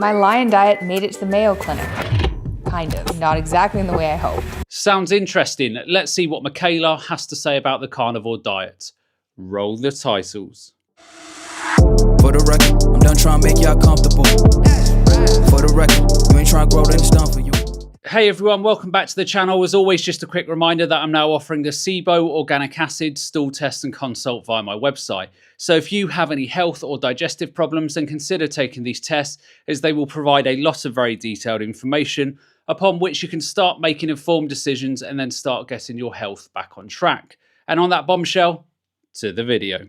My lion diet made it to the Mayo Clinic. Kind of. Not exactly in the way I hoped. Sounds interesting. Let's see what Mikhaila has to say about the carnivore diet. Roll the titles. For the record, I'm done trying to make y'all comfortable. For the record, you ain't trying to grow, then it's done for you. Hey everyone, welcome back to the channel. As always, just a quick reminder that I'm now offering the SIBO organic acid stool test and consult via my website. So if you have any health or digestive problems, then consider taking these tests, as they will provide a lot of very detailed information upon which you can start making informed decisions and then start getting your health back on track. And on that bombshell, to the video.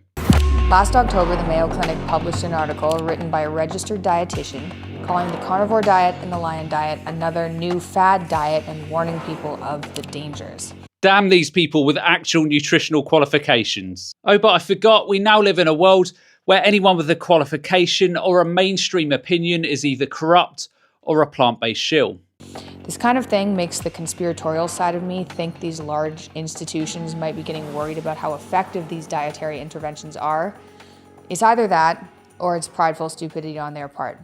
Last October, the Mayo Clinic published an article written by a registered dietitian calling the carnivore diet and the lion diet another new fad diet and warning people of the dangers. Damn these people with actual nutritional qualifications. Oh, but I forgot, we now live in a world where anyone with a qualification or a mainstream opinion is either corrupt or a plant-based shill. This kind of thing makes the conspiratorial side of me think these large institutions might be getting worried about how effective these dietary interventions are. It's either that, or it's prideful stupidity on their part.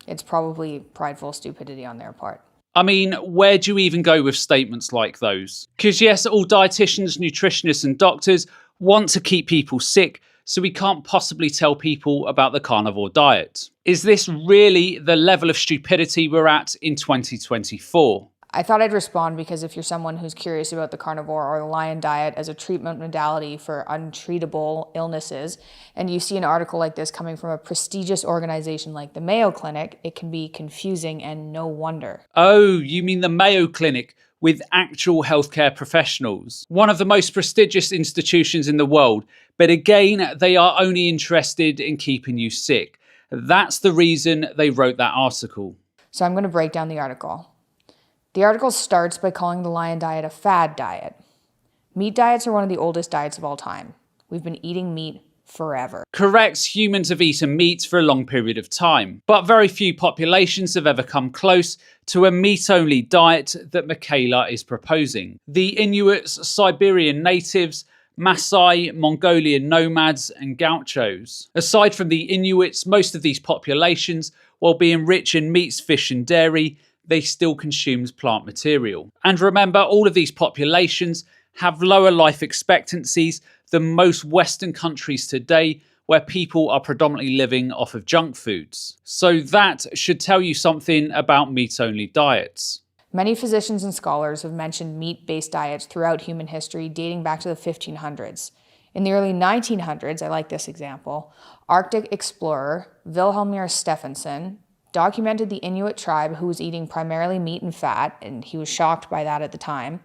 It's probably prideful stupidity on their part. I mean, where do you even go with statements like those? Because yes, all dietitians, nutritionists and doctors want to keep people sick, so we can't possibly tell people about the carnivore diet. Is this really the level of stupidity we're at in 2024? I thought I'd respond because if you're someone who's curious about the carnivore or the lion diet as a treatment modality for untreatable illnesses, and you see an article like this coming from a prestigious organization like the Mayo Clinic, it can be confusing and no wonder. Oh, you mean the Mayo Clinic with actual healthcare professionals? One of the most prestigious institutions in the world, but again, they are only interested in keeping you sick. That's the reason they wrote that article. So I'm going to break down the article. The article starts by calling the lion diet a fad diet. Meat diets are one of the oldest diets of all time. We've been eating meat forever. Correct, humans have eaten meat for a long period of time, but very few populations have ever come close to a meat-only diet that Mikhaila is proposing. The Inuits, Siberian natives, Maasai, Mongolian nomads and gauchos. Aside from the Inuits, most of these populations, while being rich in meats, fish and dairy, they still consumes plant material. And remember, all of these populations have lower life expectancies than most Western countries today, where people are predominantly living off of junk foods. So that should tell you something about meat-only diets. Many physicians and scholars have mentioned meat-based diets throughout human history, dating back to the 1500s. In the early 1900s, I like this example, Arctic explorer Vilhelmur Stephenson documented the Inuit tribe who was eating primarily meat and fat, and he was shocked by that at the time.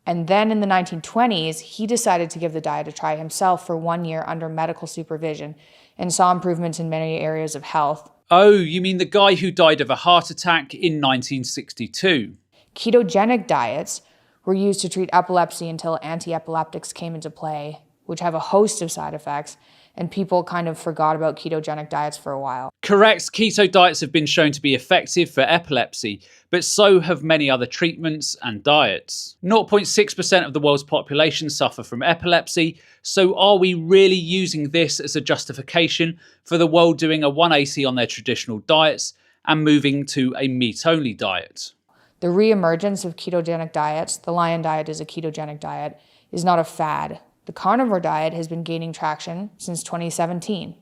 And then in the 1920s, he decided to give the diet a try himself for 1 year under medical supervision and saw improvements in many areas of health. Oh, you mean the guy who died of a heart attack in 1962? Ketogenic diets were used to treat epilepsy until anti-epileptics came into play, which have a host of side effects, and people kind of forgot about ketogenic diets for a while. Correct, keto diets have been shown to be effective for epilepsy, but so have many other treatments and diets. 0.6% of the world's population suffer from epilepsy, so are we really using this as a justification for the world doing a 180 on their traditional diets and moving to a meat-only diet? The re-emergence of ketogenic diets, the lion diet is a ketogenic diet, is not a fad. The carnivore diet has been gaining traction since 2017.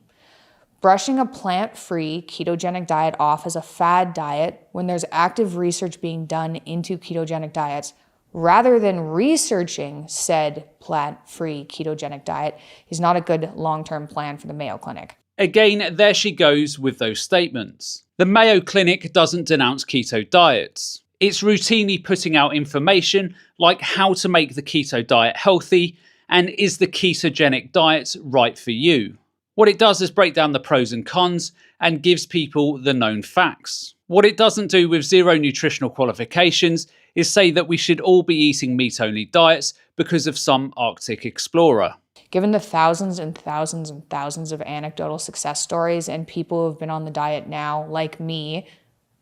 Brushing a plant-free ketogenic diet off as a fad diet when there's active research being done into ketogenic diets, rather than researching said plant-free ketogenic diet, is not a good long-term plan for the Mayo Clinic. Again, there she goes with those statements. The Mayo Clinic doesn't denounce keto diets. It's routinely putting out information like how to make the keto diet healthy, and is the ketogenic diet right for you? What it does is break down the pros and cons and gives people the known facts. What it doesn't do with zero nutritional qualifications is say that we should all be eating meat-only diets because of some Arctic explorer. Given the thousands and thousands and thousands of anecdotal success stories and people who have been on the diet now, like me,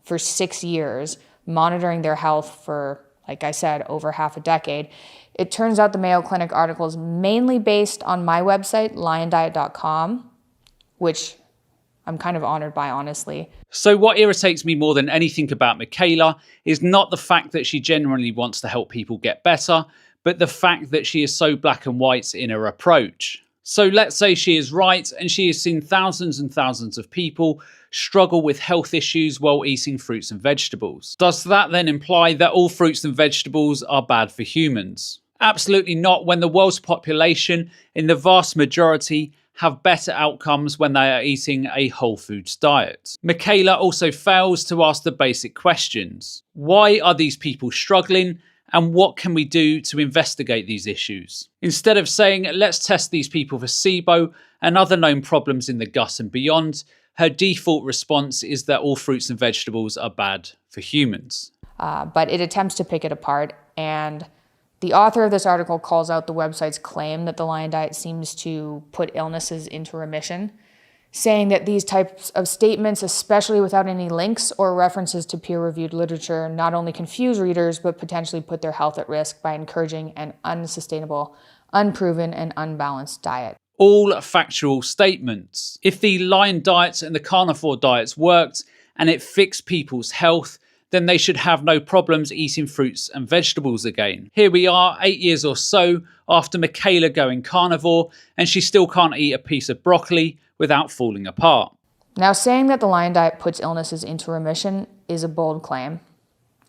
for 6 years, monitoring their health for, like I said, over half a decade, it turns out the Mayo Clinic article is mainly based on my website, liondiet.com, which I'm kind of honored by, honestly. So what irritates me more than anything about Mikhaila is not the fact that she genuinely wants to help people get better, but the fact that she is so black and white in her approach. So let's say she is right and she has seen thousands and thousands of people struggle with health issues while eating fruits and vegetables. Does that then imply that all fruits and vegetables are bad for humans? Absolutely not, when the world's population, in the vast majority, have better outcomes when they are eating a whole foods diet. Mikhaila also fails to ask the basic questions. Why are these people struggling? And what can we do to investigate these issues? Instead of saying, let's test these people for SIBO and other known problems in the gut and beyond, her default response is that all fruits and vegetables are bad for humans. But it attempts to pick it apart, and the author of this article calls out the website's claim that the lion diet seems to put illnesses into remission, saying that these types of statements, especially without any links or references to peer-reviewed literature, not only confuse readers, but potentially put their health at risk by encouraging an unsustainable, unproven, and unbalanced diet. All factual statements. If the lion diets and the carnivore diets worked and it fixed people's health, then they should have no problems eating fruits and vegetables again. Here we are, 8 years or so after Mikhaila going carnivore, and she still can't eat a piece of broccoli without falling apart. Now, saying that the lion diet puts illnesses into remission is a bold claim,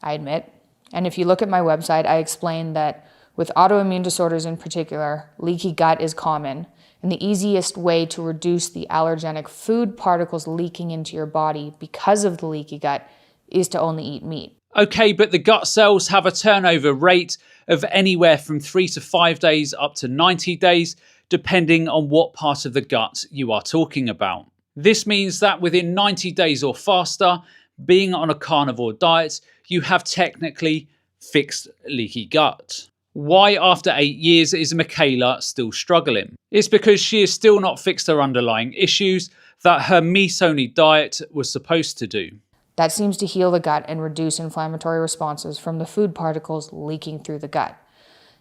I admit. And if you look at my website, I explain that with autoimmune disorders in particular, leaky gut is common, and the easiest way to reduce the allergenic food particles leaking into your body because of the leaky gut is to only eat meat. Okay, but the gut cells have a turnover rate of anywhere from 3 to 5 days up to 90 days, depending on what part of the gut you are talking about. This means that within 90 days or faster, being on a carnivore diet, you have technically fixed leaky gut. Why after 8 years is Mikhaila still struggling? It's because she has still not fixed her underlying issues that her meat-only diet was supposed to do. That seems to heal the gut and reduce inflammatory responses from the food particles leaking through the gut.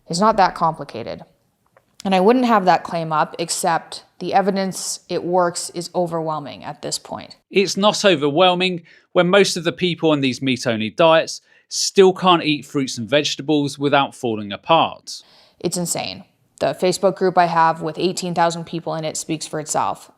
It's not that complicated. And I wouldn't have that claim up, except the evidence it works is overwhelming at this point. It's not overwhelming when most of the people on these meat-only diets still can't eat fruits and vegetables without falling apart. It's insane. The Facebook group I have with 18,000 people in it speaks for itself.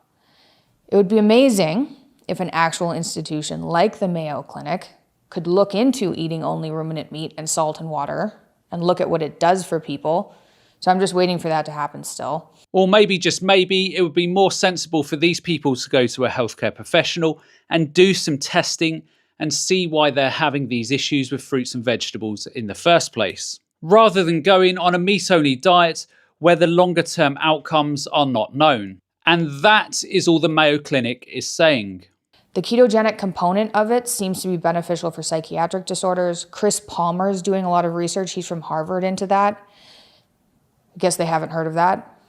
It would be amazing if an actual institution like the Mayo Clinic could look into eating only ruminant meat and salt and water and look at what it does for people. So I'm just waiting for that to happen still. Or maybe, just maybe, it would be more sensible for these people to go to a healthcare professional and do some testing and see why they're having these issues with fruits and vegetables in the first place, rather than going on a meat-only diet where the longer-term outcomes are not known. And that is all the Mayo Clinic is saying. The ketogenic component of it seems to be beneficial for psychiatric disorders. Chris Palmer is doing a lot of research. He's from Harvard into that. I guess they haven't heard of that.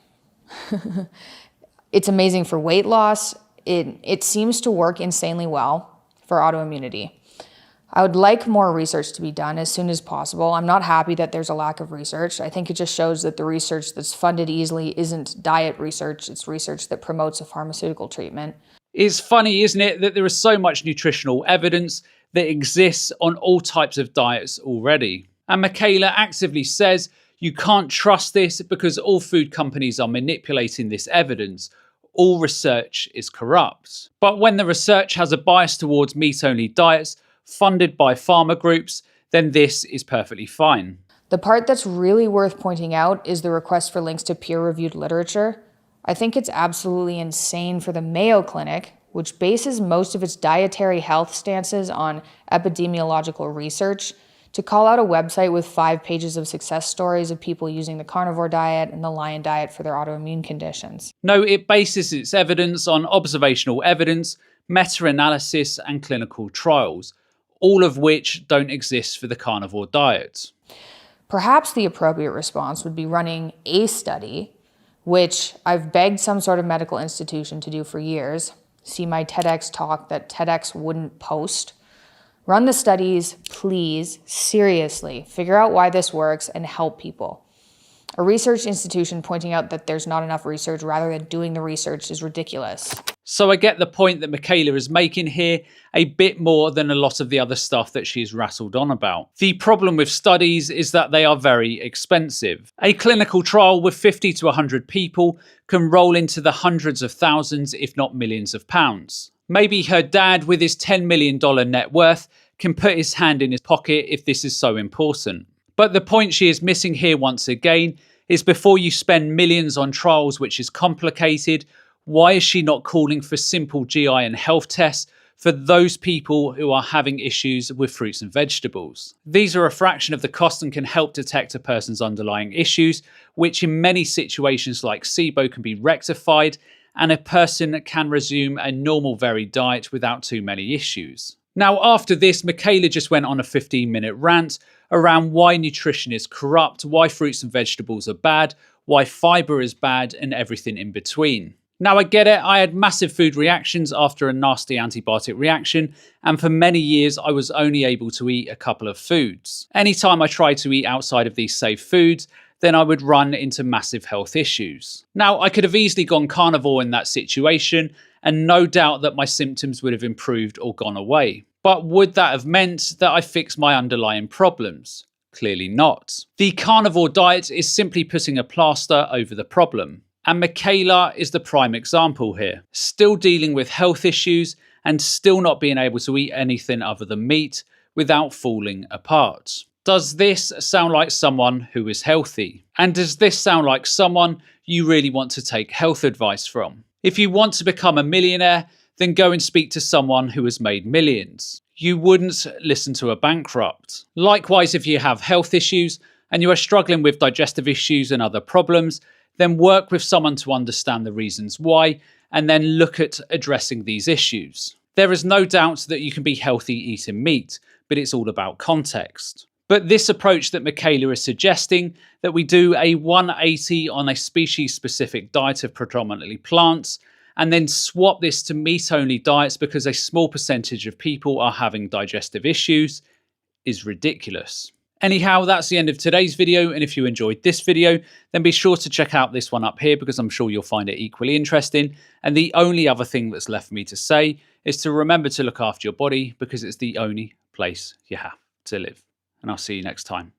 It's amazing for weight loss. It seems to work insanely well for autoimmunity. I would like more research to be done as soon as possible. I'm not happy that there's a lack of research. I think it just shows that the research that's funded easily isn't diet research. It's research that promotes a pharmaceutical treatment. It's funny, isn't it, that there is so much nutritional evidence that exists on all types of diets already. And Mikhaila actively says you can't trust this because all food companies are manipulating this evidence. All research is corrupt. But when the research has a bias towards meat-only diets funded by pharma groups, then this is perfectly fine. The part that's really worth pointing out is the request for links to peer-reviewed literature. I think it's absolutely insane for the Mayo Clinic, which bases most of its dietary health stances on epidemiological research, to call out a website with 5 pages of success stories of people using the carnivore diet and the lion diet for their autoimmune conditions. No, it bases its evidence on observational evidence, meta-analysis, and clinical trials, all of which don't exist for the carnivore diet. Perhaps the appropriate response would be running a study, which I've begged some sort of medical institution to do for years. See my TEDx talk that TEDx wouldn't post. Run the studies, please, seriously. Figure out why this works and help people. A research institution pointing out that there's not enough research rather than doing the research is ridiculous. So I get the point that Mikhaila is making here, a bit more than a lot of the other stuff that she's rattled on about. The problem with studies is that they are very expensive. A clinical trial with 50 to 100 people can roll into the hundreds of thousands, if not millions of pounds. Maybe her dad, with his $10 million net worth, can put his hand in his pocket if this is so important. But the point she is missing here once again is before you spend millions on trials, which is complicated, why is she not calling for simple GI and health tests for those people who are having issues with fruits and vegetables? These are a fraction of the cost and can help detect a person's underlying issues, which in many situations like SIBO can be rectified, and a person can resume a normal varied diet without too many issues. Now, after this, Mikhaila just went on a 15-minute rant around why nutrition is corrupt, why fruits and vegetables are bad, why fiber is bad, and everything in between. Now, I get it, I had massive food reactions after a nasty antibiotic reaction, and for many years I was only able to eat a couple of foods. Anytime I tried to eat outside of these safe foods, then I would run into massive health issues. Now, I could have easily gone carnivore in that situation, and no doubt that my symptoms would have improved or gone away. But would that have meant that I fixed my underlying problems? Clearly not. The carnivore diet is simply putting a plaster over the problem. And Mikhaila is the prime example here. Still dealing with health issues and still not being able to eat anything other than meat without falling apart. Does this sound like someone who is healthy? And does this sound like someone you really want to take health advice from? If you want to become a millionaire, then go and speak to someone who has made millions. You wouldn't listen to a bankrupt. Likewise, if you have health issues and you are struggling with digestive issues and other problems, then work with someone to understand the reasons why, and then look at addressing these issues. There is no doubt that you can be healthy eating meat, but it's all about context. But this approach that Mikhaila is suggesting, that we do a 180 on a species-specific diet of predominantly plants, and then swap this to meat-only diets because a small percentage of people are having digestive issues, is ridiculous. Anyhow, that's the end of today's video, and if you enjoyed this video, then be sure to check out this one up here because I'm sure you'll find it equally interesting. And the only other thing that's left for me to say is to remember to look after your body because it's the only place you have to live. And I'll see you next time.